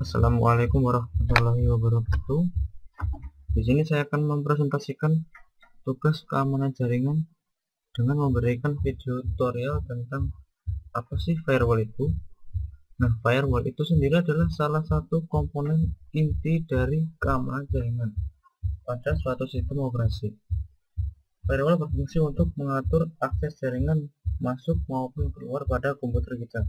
Assalamualaikum warahmatullahi wabarakatuh. Di sini saya akan mempresentasikan tugas keamanan jaringan dengan memberikan video tutorial tentang apa sih firewall itu. Nah, firewall itu sendiri adalah salah satu komponen inti dari keamanan jaringan pada suatu sistem operasi. Firewall berfungsi untuk mengatur akses jaringan masuk maupun keluar pada komputer kita.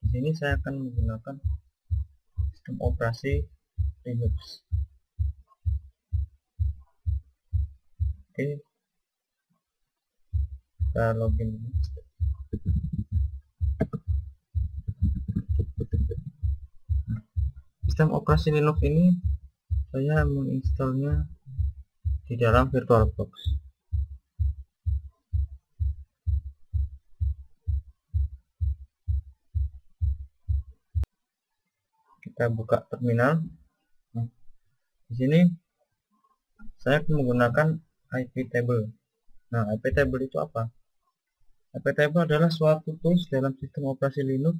Di sini saya akan menggunakan sistem operasi Linux. Oke, kita login. Sistem operasi Linux ini saya menginstalnya di dalam VirtualBox. Kita buka terminal. Di sini saya akan menggunakan IP table. Nah, IP table itu apa? IP table adalah suatu tools dalam sistem operasi Linux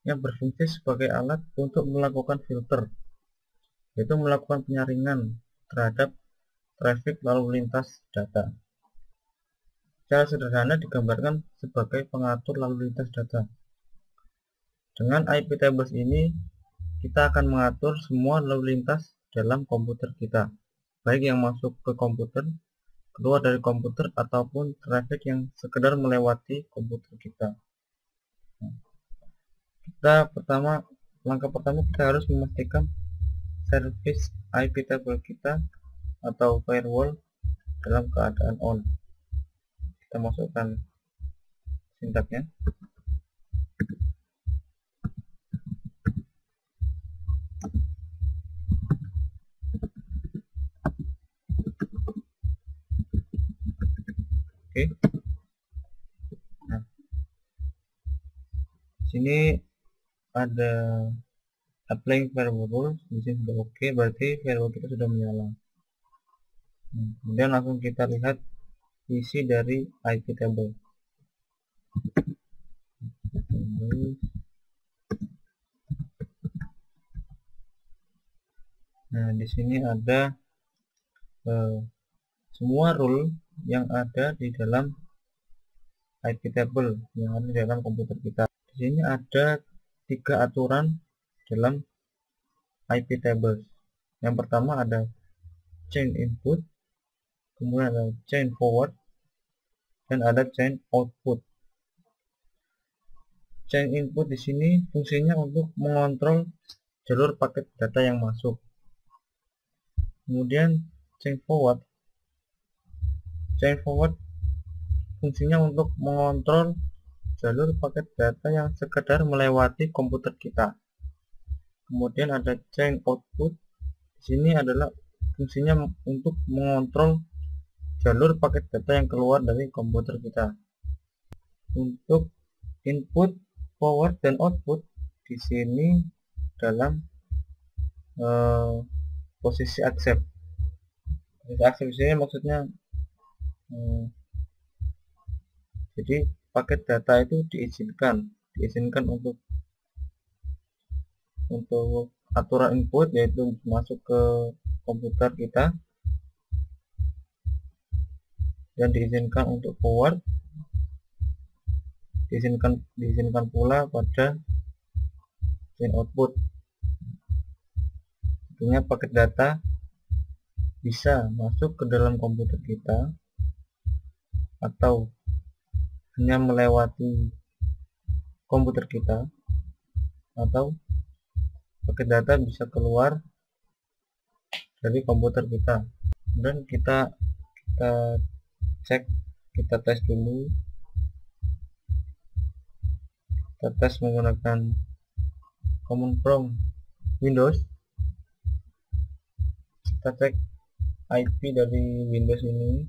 yang berfungsi sebagai alat untuk melakukan filter, yaitu melakukan penyaringan terhadap traffic lalu lintas data. Secara sederhana digambarkan sebagai pengatur lalu lintas data. Dengan IP tables ini kita akan mengatur semua lalu lintas dalam komputer kita, baik yang masuk ke komputer, keluar dari komputer, ataupun traffic yang sekedar melewati komputer kita. Langkah pertama kita harus memastikan service IP table kita atau firewall dalam keadaan on. Kita masukkan sintaknya. Oke. Nah, sini ada applying firewall rules. Di sini sudah oke, berarti firewall kita sudah menyala. Kemudian langsung kita lihat isi dari IP table. Nah, di sini ada semua rule yang ada di dalam IP table yang ada di dalam komputer kita. Di sini ada 3 aturan dalam IP tables. Yang pertama ada chain input, kemudian ada chain forward, dan ada chain output. Chain input di sini fungsinya untuk mengontrol jalur paket data yang masuk. Kemudian chain forward fungsinya untuk mengontrol jalur paket data yang sekedar melewati komputer kita. Kemudian ada chain output. Di sini adalah fungsinya untuk mengontrol jalur paket data yang keluar dari komputer kita. Untuk input, forward, dan output di sini dalam posisi accept. Posisi accept di sini maksudnya jadi paket data itu diizinkan untuk aturan input, yaitu masuk ke komputer kita, dan diizinkan untuk forward, diizinkan pula pada chain output. Tentunya paket data bisa masuk ke dalam komputer kita atau hanya melewati komputer kita, atau paket data bisa keluar dari komputer kita. Dan kita cek, kita tes dulu. Kita tes menggunakan command prompt Windows. Kita cek IP dari Windows ini.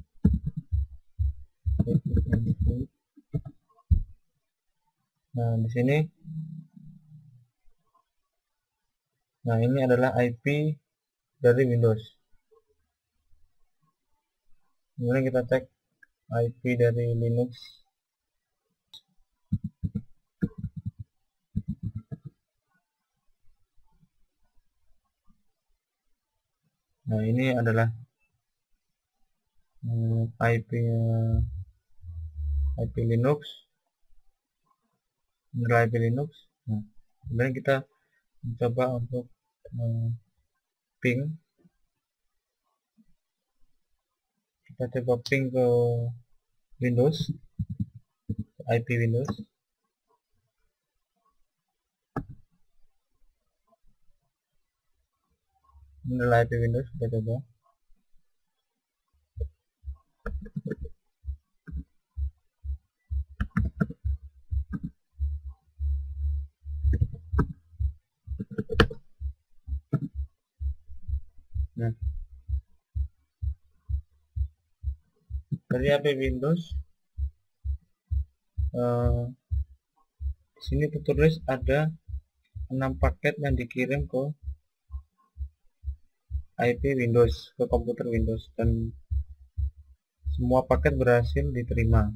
Nah, di sini, ini adalah IP dari Windows. Kemudian kita cek IP dari Linux. Nah, ini adalah IP Linux, IP Linux. Nah, kemudian kita mencoba untuk ping. Kita coba ping ke Windows, IP Windows. Ini adalah IP Windows, kita coba. Nah, dari IP Windows di sini tertulis ada 6 paket yang dikirim ke IP Windows, ke komputer Windows, dan semua paket berhasil diterima.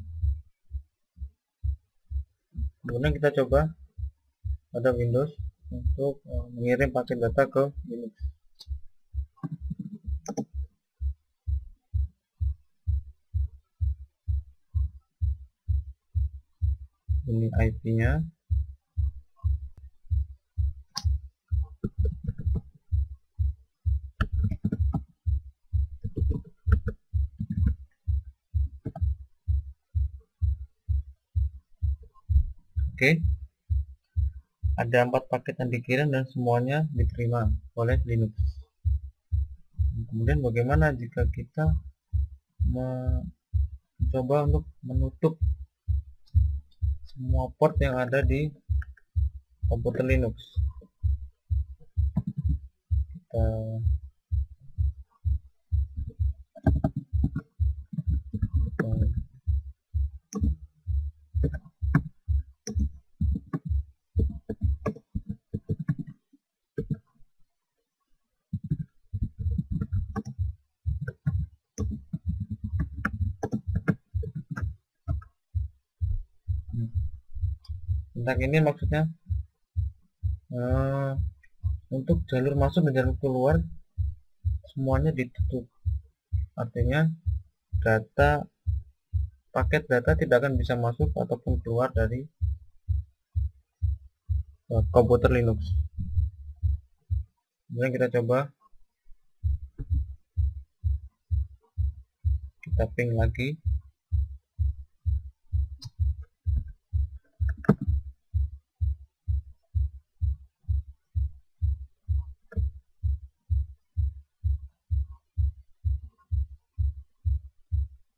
Kemudian kita coba pada Windows untuk mengirim paket data ke Linux. Ini IP-nya. Oke. Ada 4 paket yang dikirim dan semuanya diterima oleh Linux. Kemudian bagaimana jika kita mencoba untuk menutup semua port yang ada di komputer Linux? Tentang ini maksudnya untuk jalur masuk dan jalur keluar semuanya ditutup. Artinya paket data tidak akan bisa masuk ataupun keluar dari komputer Linux. Kemudian kita coba, kita ping lagi.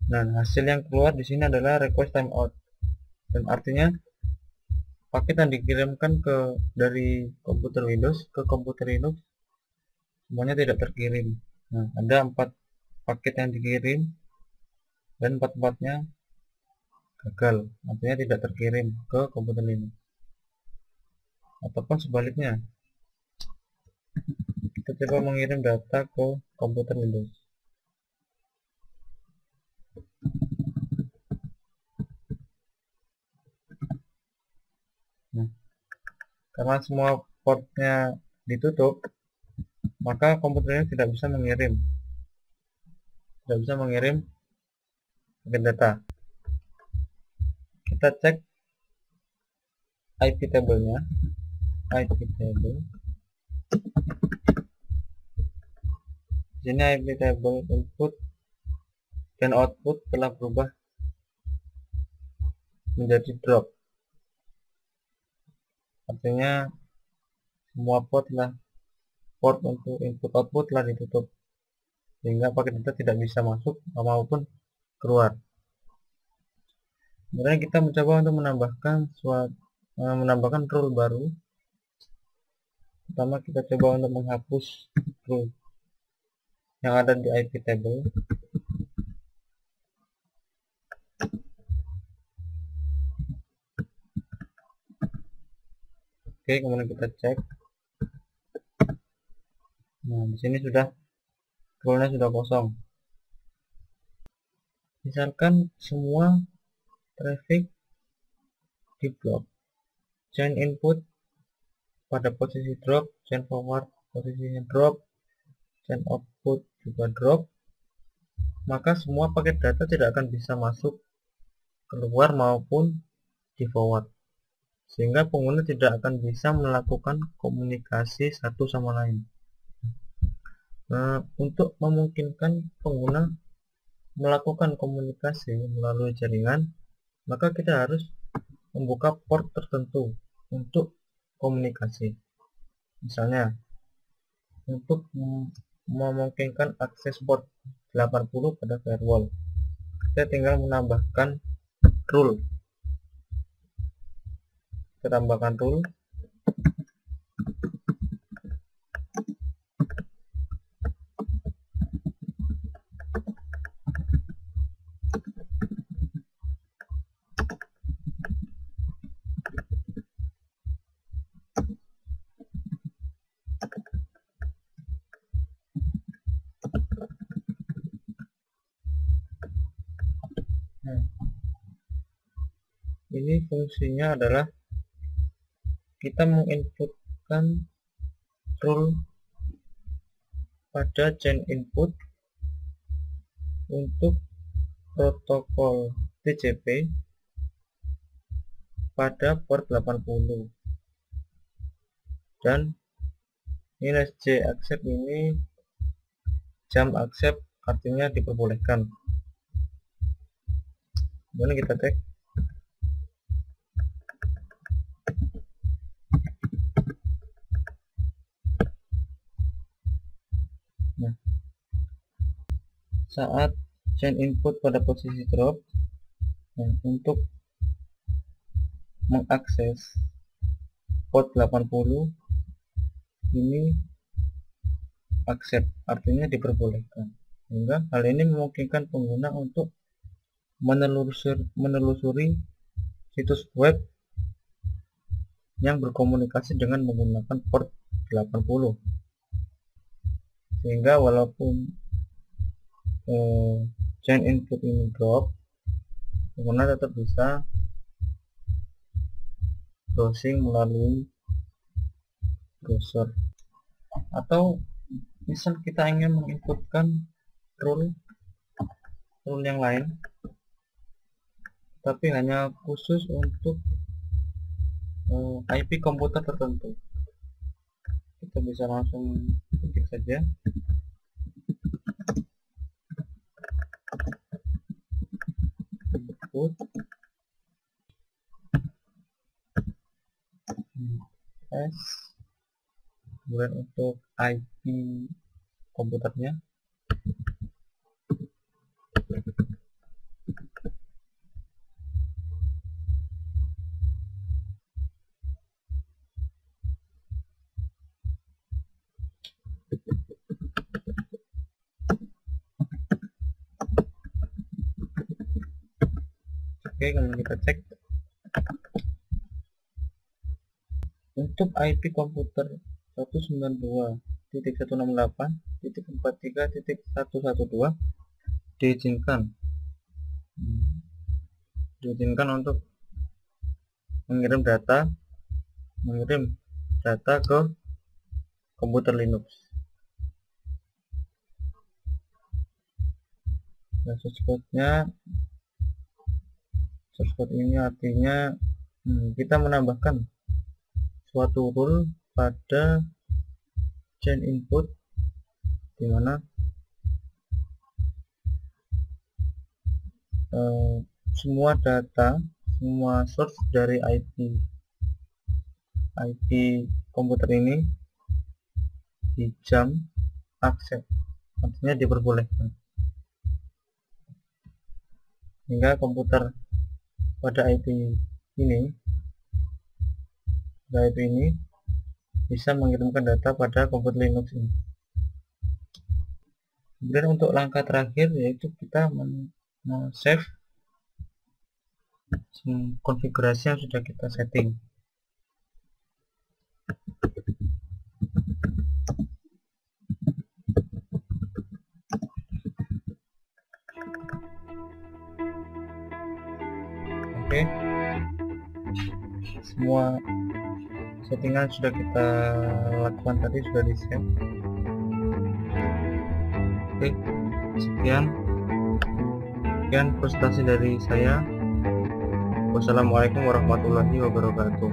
Nah, hasil yang keluar di sini adalah request timeout, dan artinya paket yang dikirimkan dari komputer Windows ke komputer Linux semuanya tidak terkirim. Nah, ada 4 paket yang dikirim dan 4-4-nya gagal, artinya tidak terkirim ke komputer Linux. Ataupun sebaliknya, kita coba mengirim data ke komputer Windows. Nah, karena semua portnya ditutup, maka komputernya tidak bisa mengirim paket data. Kita cek IP table-nya, IP table. Di sini IP table input dan output telah berubah menjadi drop. Artinya semua port untuk input output telah ditutup, sehingga paket data tidak bisa masuk maupun keluar. Kemudian kita mencoba untuk menambahkan rule baru. Pertama, kita coba untuk menghapus rule yang ada di IP table. Oke, kemudian kita cek. Nah, di sini rule-nya sudah kosong. Misalkan semua traffic di blok, chain input pada posisi drop, chain forward posisinya drop, chain output juga drop, maka semua paket data tidak akan bisa masuk keluar maupun di forward, sehingga pengguna tidak akan bisa melakukan komunikasi satu sama lain. Nah, untuk memungkinkan pengguna melakukan komunikasi melalui jaringan, maka kita harus membuka port tertentu untuk komunikasi. Misalnya, untuk memungkinkan akses port 80 pada firewall, kita tinggal menambahkan rule. Kita tambahkan rule. Nah, ini fungsinya adalah kita menginputkan rule pada chain input untuk protokol TCP pada port 80, dan -j accept ini jam accept, artinya diperbolehkan. Kemudian kita cek. Nah, saat chain input pada posisi drop, nah, untuk mengakses port 80 ini accept, artinya diperbolehkan, sehingga hal ini memungkinkan pengguna untuk menelusuri situs web yang berkomunikasi dengan menggunakan port 80, sehingga walaupun chain input ini drop, pengguna tetap bisa browsing melalui browser. Atau misal kita ingin menginputkan rule yang lain, tapi hanya khusus untuk IP komputer tertentu, kita bisa langsung ketik saja input s, kemudian untuk IP komputernya oke. Kemudian kita cek untuk IP komputer 192.168.43.112 diizinkan untuk mengirim data ke komputer Linux. Nah, source code ini artinya kita menambahkan suatu rule pada chain input, di mana semua data, semua source dari IP komputer ini di jam accept, artinya diperbolehkan, hingga komputer pada IP ini bisa mengirimkan data pada komputer Linux ini. Kemudian untuk langkah terakhir yaitu kita save konfigurasi yang sudah kita setting. Oke, semua settingan sudah kita lakukan tadi, sudah di save. Oke, sekian presentasi dari saya. Wassalamualaikum warahmatullahi wabarakatuh.